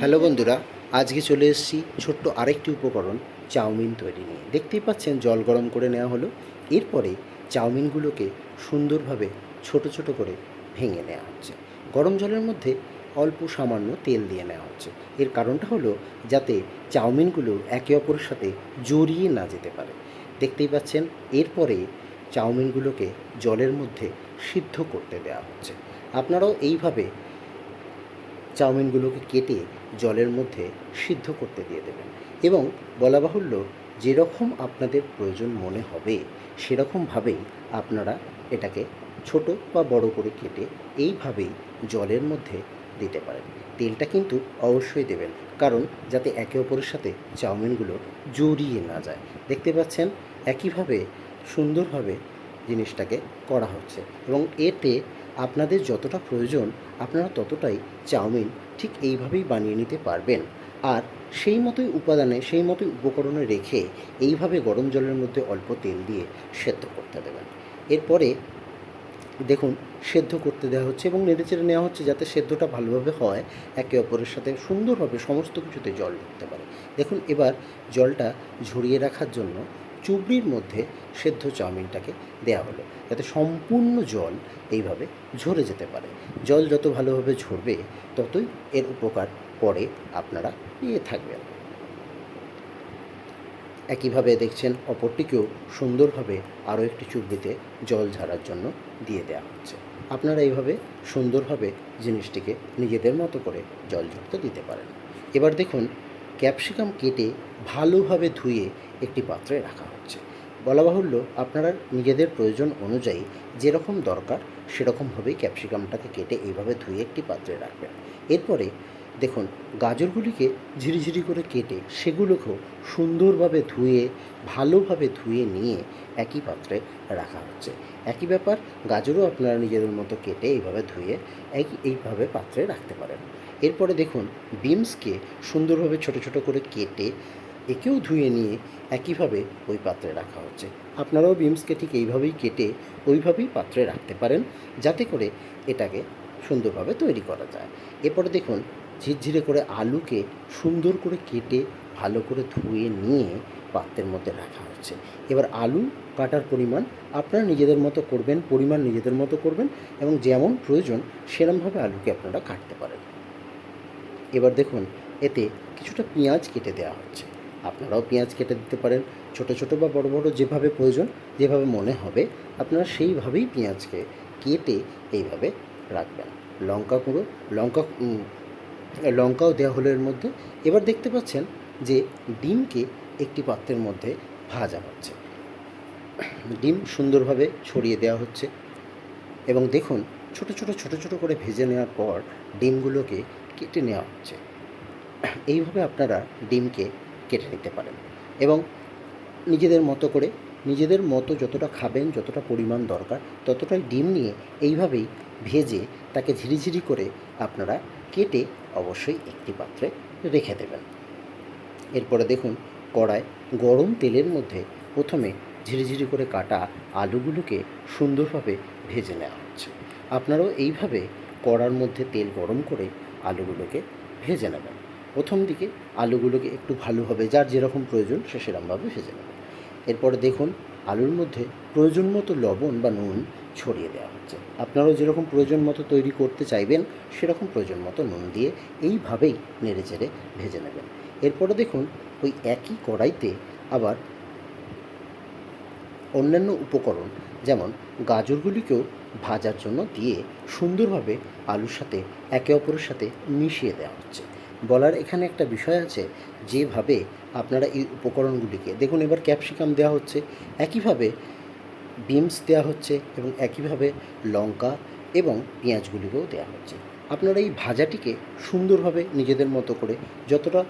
Hello বন্ধুরা, আজকে চলে এসেছি ছোট্ট আরেকটি উপকরণ চাউমিন তৈরি নিয়ে। দেখতেই পাচ্ছেন জল গরম করে নেওয়া হলো। এরপরে চাউমিনগুলোকে সুন্দরভাবে ছোট ছোট করে ভেঙে নেওয়া হচ্ছে। গরম জলের মধ্যে অল্প সামান্য তেল দিয়ে নেওয়া হচ্ছে। এর কারণটা হলো যাতে চাউমিনগুলো একে অপরের সাথে জড়িয়ে না যেতে পারে। দেখতেই পাচ্ছেন এরপরে চাউমিনগুলোকে জলের মধ্যে সিদ্ধ করতে দেওয়া হচ্ছে। আপনারাও এইভাবে চাউমিনগুলোকে কেটে জলের মধ্যে সিদ্ধ করতে দিয়ে দেবেন এবং বলা বাহুল্য যেরকম আপনাদের প্রয়োজন মনে হবে সেরকমভাবেই আপনারা এটাকে ছোট বা বড় করে কেটে এইভাবেই জলের মধ্যে দিতে পারেন। তেলটা কিন্তু অবশ্যই দেবেন, কারণ যাতে একে অপরের সাথে চাউমিনগুলো জড়িয়ে না যায়। দেখতে পাচ্ছেন একইভাবে সুন্দরভাবে জিনিসটাকে করা হচ্ছে এবং এতে আপনাদের যতটা প্রয়োজন আপনারা ততটাই চাউমিন ঠিক এইভাবেই বানিয়ে নিতে পারবেন। আর সেই মতোই উপাদানে সেই মতোই উপকরণে রেখে এইভাবে গরম জলের মধ্যে অল্প তেল দিয়ে সেদ্ধ করতে দেবেন। এরপরে দেখুন সেদ্ধ করতে দেওয়া হচ্ছে এবং নেড়েচেড়ে নেওয়া হচ্ছে যাতে সেদ্ধটা ভালোভাবে হয়, একে অপরের সাথে সুন্দরভাবে সমস্ত কিছুতে জল ঢুকতে পারে। দেখুন এবার জলটা ঝরিয়ে রাখার জন্য চুবড়ির মধ্যে সেদ্ধ চাউমিনটাকে দেওয়া হলো যাতে সম্পূর্ণ জল এইভাবে ঝরে যেতে পারে। জল যত ভালোভাবে ঝরবে ততই এর উপকার পরে আপনারা নিয়ে থাকবেন। একইভাবে দেখছেন অপরটিকেও সুন্দরভাবে আরও একটি চুবড়িতে জল ঝরার জন্য দিয়ে দেওয়া হচ্ছে। আপনারা এইভাবে সুন্দরভাবে জিনিসটিকে নিজেদের মতো করে জল ঝরতে দিতে পারেন। এবার দেখুন ক্যাপসিকাম কেটে ভালোভাবে ধুয়ে একটি পাত্রে রাখা হচ্ছে। বলা বাহুল্য আপনারা নিজেদের প্রয়োজন অনুযায়ী যেরকম দরকার সেরকমভাবেই ক্যাপসিকামটাকে কেটে এইভাবে ধুয়ে একটি পাত্রে রাখবেন। এরপরে দেখুন গাজরগুলিকে ঝিরিঝিরি করে কেটে সেগুলোকেও সুন্দরভাবে ধুয়ে ভালোভাবে ধুয়ে নিয়ে একই পাত্রে রাখা হচ্ছে। একই ব্যাপার, গাজরও আপনারা নিজেদের মতো কেটে এইভাবে ধুয়ে এইভাবে পাত্রে রাখতে পারেন। এরপরে দেখুন বিনসকে সুন্দরভাবে ছোট ছোট করে কেটে একেও ধুয়ে নিয়ে একইভাবে ওই পাত্রে রাখা হচ্ছে। আপনারাও বিনসকে ঠিক এইভাবেই কেটে ওইভাবেই পাত্রে রাখতে পারেন যাতে করে এটাকে সুন্দরভাবে তৈরি করা যায়। এরপরে দেখুন ঝিরঝিরে করে আলুকে সুন্দর করে কেটে ভালো করে ধুয়ে নিয়ে পাত্রের মধ্যে রাখা হচ্ছে। এবার আলু কাটার পরিমাণ আপনারা নিজেদের মতো করবেন, পরিমাণ নিজেদের মতো করবেন এবং যেমন প্রয়োজন সেরমভাবে আলুকে আপনারা কাটতে পারেন। এবার দেখুন এতে কিছুটা পেঁয়াজ কেটে দেওয়া হচ্ছে। আপনারাও পেঁয়াজ কেটে দিতে পারেন, ছোট ছোট বা বড় বড় যেভাবে প্রয়োজন যেভাবে মনে হবে আপনারা সেইভাবেই পেঁয়াজকে কেটে এইভাবে রাখবেন। লঙ্কা গুঁড়ো লঙ্কাও দেওয়া হলো এর মধ্যে। এবার দেখতে পাচ্ছেন যে ডিমকে একটি পাত্রের মধ্যে ভাজা হচ্ছে। ডিম সুন্দরভাবে ছড়িয়ে দেওয়া হচ্ছে এবং দেখুন ছোট ছোট ছোট ছোট করে ভেজে নেওয়ার পর ডিমগুলোকে কেটে নেওয়া হচ্ছে। এইভাবে আপনারা ডিমকে কেটে নিতে পারেন এবং নিজেদের মতো করে নিজেদের মতো যতটা খাবেন যতটা পরিমাণ দরকার ততটাই ডিম নিয়ে এইভাবেই ভেজে তাকে ঝিরিঝিরি করে আপনারা কেটে অবশ্যই একটি পাত্রে রেখে দেবেন। এরপরে দেখুন কড়ায় গরম তেলের মধ্যে প্রথমে ঝিরিঝিরি করে কাটা আলুগুলোকে সুন্দরভাবে ভেজে নেওয়া হচ্ছে। আপনারাও এইভাবে কড়ার মধ্যে তেল গরম করে আলুগুলোকে ভেজে নেবেন। প্রথম দিকে আলুগুলোকে একটু ভালোভাবে যার যেরকম প্রয়োজন সে সেরকমভাবে ভেজে নেবেন। এরপরে দেখুন আলুর মধ্যে প্রয়োজন মতো লবণ বা নুন ছড়িয়ে দেওয়া হচ্ছে। আপনারাও যেরকম প্রয়োজন মতো তৈরি করতে চাইবেন সেরকম প্রয়োজন মতো নুন দিয়ে এইভাবেই নেড়েচেড়ে ভেজে নেবেন। এরপরে দেখুন ওই একই কড়াইতে আবার অন্যান্য উপকরণ যেমন গাজরগুলিকেও ভাজার জন্য দিয়ে সুন্দরভাবে আলুর সাথে একে অপরের সাথে মিশিয়ে দেওয়া হচ্ছে। বলার এখানে একটা বিষয় আছে, যেভাবে আপনারা এই উপকরণগুলিকে দেখুন এবার ক্যাপসিকাম দেওয়া হচ্ছে, একইভাবে বিনস দেওয়া হচ্ছে এবং একইভাবে লঙ্কা এবং পেঁয়াজগুলিকেও দেওয়া হচ্ছে। আপনারা এই ভাজাটিকে সুন্দরভাবে নিজেদের মতো করে যতটা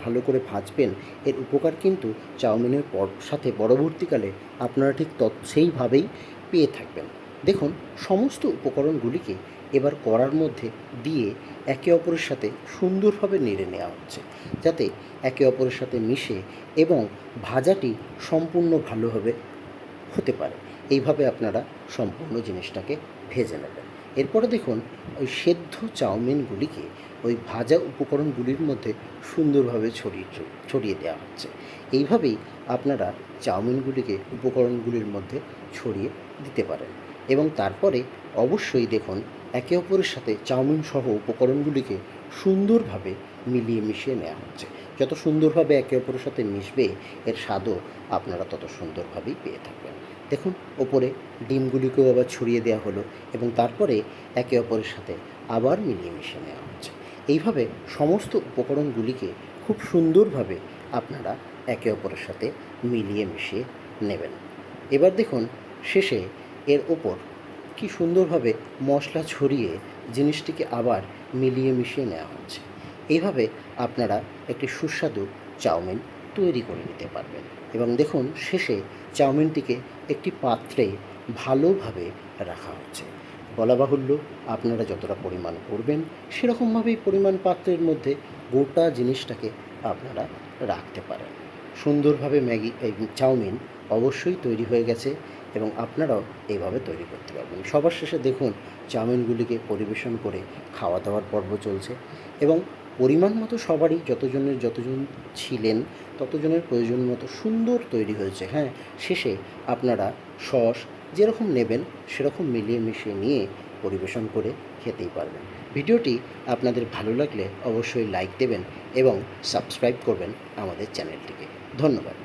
ভালো করে ভাজবেন এর উপকার কিন্তু চাউমিনের সাথে পরবর্তীকালে আপনারা ঠিক সেইভাবেই পেয়ে থাকবেন। দেখুন সমস্ত উপকরণগুলিকে এবার কড়ার মধ্যে দিয়ে একে অপরের সাথে সুন্দরভাবে নেড়ে নেওয়া হচ্ছে যাতে একে অপরের সাথে মিশে এবং ভাজাটি সম্পূর্ণ ভালোভাবে হতে পারে। এইভাবে আপনারা সম্পূর্ণ জিনিসটাকে ভেজে নেবেন। এরপরে দেখুন ওই সেদ্ধ চাউমিনগুলিকে ওই ভাজা উপকরণগুলির মধ্যে সুন্দরভাবে ছড়িয়ে দেওয়া হচ্ছে। এইভাবেই আপনারা চাউমিনগুলিকে উপকরণগুলির মধ্যে ছড়িয়ে দিতে পারেন এবং তারপরে অবশ্যই দেখুন একে অপরের সাথে চাউমিন সহ উপকরণগুলিকে সুন্দরভাবে মিলিয়ে মিশিয়ে নেওয়া হচ্ছে। যত সুন্দরভাবে একে অপরের সাথে মিশবে এর স্বাদও আপনারা তত সুন্দরভাবেই পেয়ে থাকবেন। দেখুন ওপরে ডিমগুলিকেও আবার ছড়িয়ে দেওয়া হলো এবং তারপরে একে অপরের সাথে আবার মিলিয়ে মিশিয়ে নেওয়া হচ্ছে। এইভাবে সমস্ত উপকরণগুলিকে খুব সুন্দরভাবে আপনারা একে অপরের সাথে মিলিয়ে মিশিয়ে নেবেন। এবার দেখুন শেষে এর ওপর কি সুন্দরভাবে মশলা ছড়িয়ে জিনিসটিকে আবার মিলিয়ে মিশিয়ে নেওয়া হচ্ছে। এইভাবে আপনারা একটি সুস্বাদু চাউমিন তৈরি করে নিতে পারবেন এবং দেখুন শেষে চাউমিনটিকে একটি পাত্রে ভালোভাবে রাখা হচ্ছে। বলা বাহুল্য আপনারা যতটা পরিমাণ করবেন সেরকমভাবেই পরিমাণ পাত্রের মধ্যে গোটা জিনিসটাকে আপনারা রাখতে পারেন। সুন্দরভাবে চাউমিন অবশ্যই তৈরি হয়ে গেছে এবং আপনারাও এইভাবে তৈরি করতে পারবেন। সবার শেষে দেখুন চাউমিনগুলিকে পরিবেশন করে খাওয়া দাওয়ার পর্ব চলছে এবং পরিমাণ মতো সবারই যতজন ছিলেন ততজনের প্রয়োজন মতো সুন্দর তৈরি হয়েছে। হ্যাঁ, শেষে আপনারা সস যেরকম নেবেন সেরকম মিলিয়ে মিশিয়ে নিয়ে পরিবেশন করে খেতেই পারবেন। ভিডিওটি আপনাদের ভালো লাগলে অবশ্যই লাইক দেবেন এবং সাবস্ক্রাইব করবেন আমাদের চ্যানেলটিকে। ধন্যবাদ।